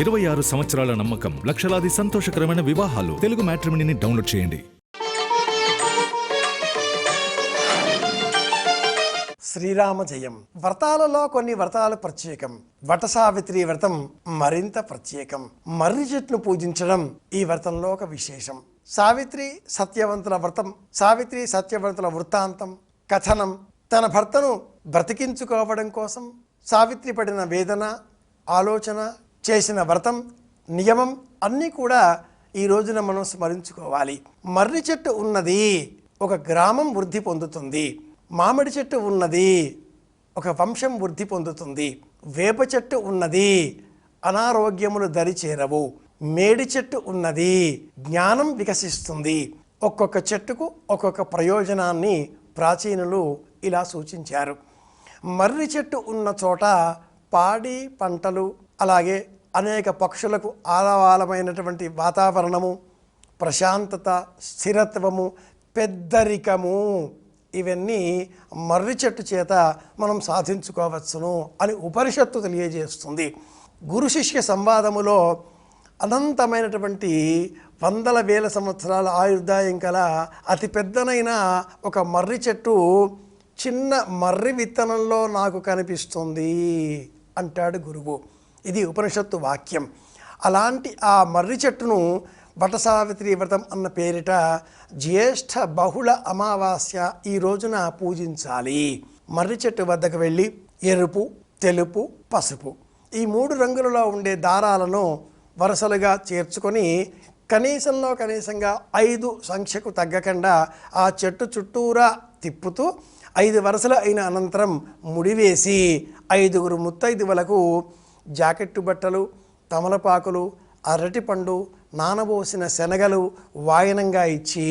26 సంవత్సరాల నమ్మకం, లక్షలాది సంతోషకరమైన వివాహాలు. తెలుగు మ్యాట్రిమోనీని డౌన్లోడ్ చేయండి. శ్రీరామ జయం. వ్రతాలలో కొన్ని వ్రతాలు ప్రత్యేకం. వట సావిత్రి వ్రతం మరింత ప్రత్యేకం. మర్రి చెట్టును పూజించడం ఈ వ్రతంలో ఒక విశేషం. సావిత్రి సత్యవంతుల వ్రతం, సావిత్రి సత్యవంతుల వృత్తాంతం, కథనం, తన భర్తను బ్రతికించుకోవడం కోసం సావిత్రి పడిన వేదన, ఆలోచన, చేసిన వ్రతం, నియమం అన్నీ కూడా ఈ రోజున మనం స్మరించుకోవాలి. మర్రి చెట్టు ఉన్నది ఒక గ్రామం వృద్ధి పొందుతుంది. మామిడి చెట్టు ఉన్నది ఒక వంశం వృద్ధి పొందుతుంది. వేప చెట్టు ఉన్నది అనారోగ్యములు దరి చేరవు. మేడి చెట్టు ఉన్నది జ్ఞానం వికసిస్తుంది. ఒక్కొక్క చెట్టుకు ఒక్కొక్క ప్రయోజనాన్ని ప్రాచీనులు ఇలా సూచించారు. మర్రి చెట్టు ఉన్న చోట పాడి పంటలు, అలాగే అనేక పక్షులకు ఆలవాలమైనటువంటి వాతావరణము, ప్రశాంతత, స్థిరత్వము, పెద్దరికము, ఇవన్నీ మర్రి చెట్టు చేత మనం సాధించుకోవచ్చును అని ఉపనిషత్తు తెలియజేస్తుంది. గురు శిష్య సంవాదములో అనంతమైనటువంటి వందల వేల సంవత్సరాల ఆయుర్దాయం కల అతిపెద్దనైన ఒక మర్రి చెట్టు చిన్న మర్రి విత్తనంలో నాకు కనిపిస్తుంది అంటాడు గురువు. ఇది ఉపనిషత్తు వాక్యం. అలాంటి ఆ మర్రి చెట్టును వట సావిత్రి వ్రతం అన్న పేరిట జ్యేష్ఠ బహుళ అమావాస్య ఈ రోజున పూజించాలి. మర్రి చెట్టు వద్దకు వెళ్ళి ఎరుపు, తెలుపు, పసుపు ఈ 3 రంగులలో ఉండే దారాలను వరుసలుగా చేర్చుకొని కనీసంగా 5 సంఖ్యకు తగ్గకుండా ఆ చెట్టు చుట్టూరా తిప్పుతూ 5 వరుసలు అయిన అనంతరం ముడివేసి 5 ముత్తైదువులకు జాకెట్టు బట్టలు, తమలపాకులు, అరటిపండు, నానబోసిన శనగలు వాయనంగా ఇచ్చి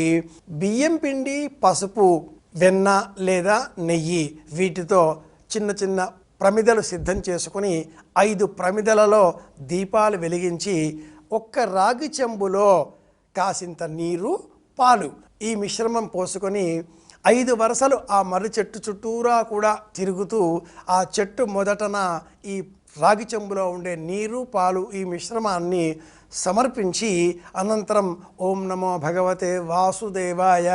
బియ్యం పిండి, పసుపు, వెన్న లేదా నెయ్యి వీటితో చిన్న చిన్న ప్రమిదలు సిద్ధం చేసుకొని 5 ప్రమిదలలో దీపాలు వెలిగించి ఒక్క రాగి చెంబులో కాసింత నీరు, పాలు ఈ మిశ్రమం పోసుకొని 5 వరుసలు ఆ మర్రి చెట్టు చుట్టూరా కూడా తిరుగుతూ ఆ చెట్టు మొదటన ఈ రాగి చెంబులో ఉండే నీరు, పాలు ఈ మిశ్రమాన్ని సమర్పించి అనంతరం ఓం నమో భగవతే వాసుదేవాయ,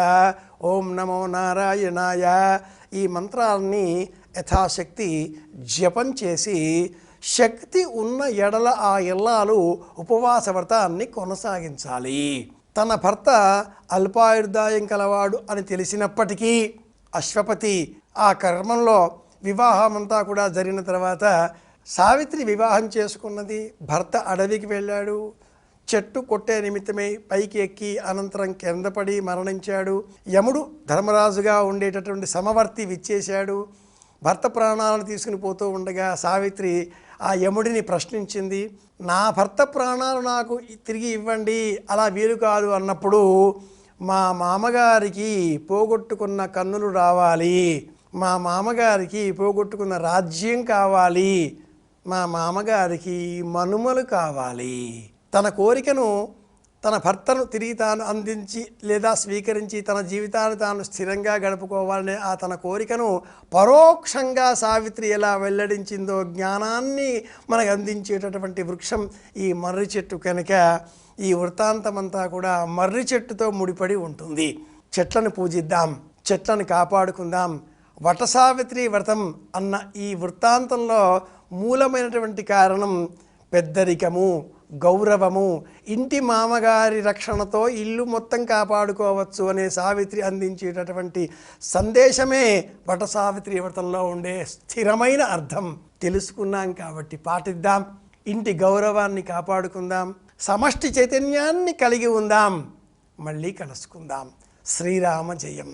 ఓం నమో నారాయణాయ ఈ మంత్రాన్ని యథాశక్తి జపం చేసి శక్తి ఉన్న ఎడల ఆ ఇల్లాలు ఉపవాస వ్రతాన్ని కొనసాగించాలి. తన భర్త అల్పాయుర్దాయం కలవాడు అని తెలిసినప్పటికీ అశ్వపతి ఆ కర్మంలో వివాహమంతా కూడా జరిగిన తర్వాత సావిత్రి వివాహం చేసుకున్నది. భర్త అడవికి వెళ్ళాడు. చెట్టు కొట్టే నిమిత్తమై పైకి ఎక్కి అనంతరం కిందపడి మరణించాడు. యముడు ధర్మరాజుగా ఉండేటటువంటి సమవర్తి విచ్చేశాడు. భర్త ప్రాణాలను తీసుకుని పోతూ ఉండగా సావిత్రి ఆ యముడిని ప్రశ్నించింది. నా భర్త ప్రాణాలు నాకు తిరిగి ఇవ్వండి, అలా వీలు కాదు అన్నప్పుడు మా మామగారికి పోగొట్టుకున్న కన్నులు రావాలి, మా మామగారికి పోగొట్టుకున్న రాజ్యం కావాలి, మా మామగారికి మనుమలు కావాలి. తన కోరికను తన భర్తను తిరిగి తాను అందించి లేదా స్వీకరించి తన జీవితాన్ని తాను స్థిరంగా గడుపుకోవాలనే ఆ తన కోరికను పరోక్షంగా సావిత్రి ఎలా వెల్లడించిందో జ్ఞానాన్ని మనకు అందించేటటువంటి వృక్షం ఈ మర్రి చెట్టు కనుక ఈ వృత్తాంతమంతా కూడా మర్రి చెట్టుతో ముడిపడి ఉంటుంది. చెట్లను పూజిద్దాం, చెట్లను కాపాడుకుందాం. వట సావిత్రి వ్రతం అన్న ఈ వృత్తాంతంలో మూలమైనటువంటి కారణం పెద్దరికము, గౌరవము, ఇంటి మామగారి రక్షణతో ఇల్లు మొత్తం కాపాడుకోవచ్చు అనే సావిత్రి అందించేటటువంటి సందేశమే వట సావిత్రి వ్రతంలో ఉండే స్థిరమైన అర్థం. తెలుసుకున్నాం కాబట్టి పాటిద్దాం, ఇంటి గౌరవాన్ని కాపాడుకుందాం, సమష్టి చైతన్యాన్ని కలిగి ఉందాం. మళ్ళీ కలుసుకుందాం. శ్రీరామ జయం.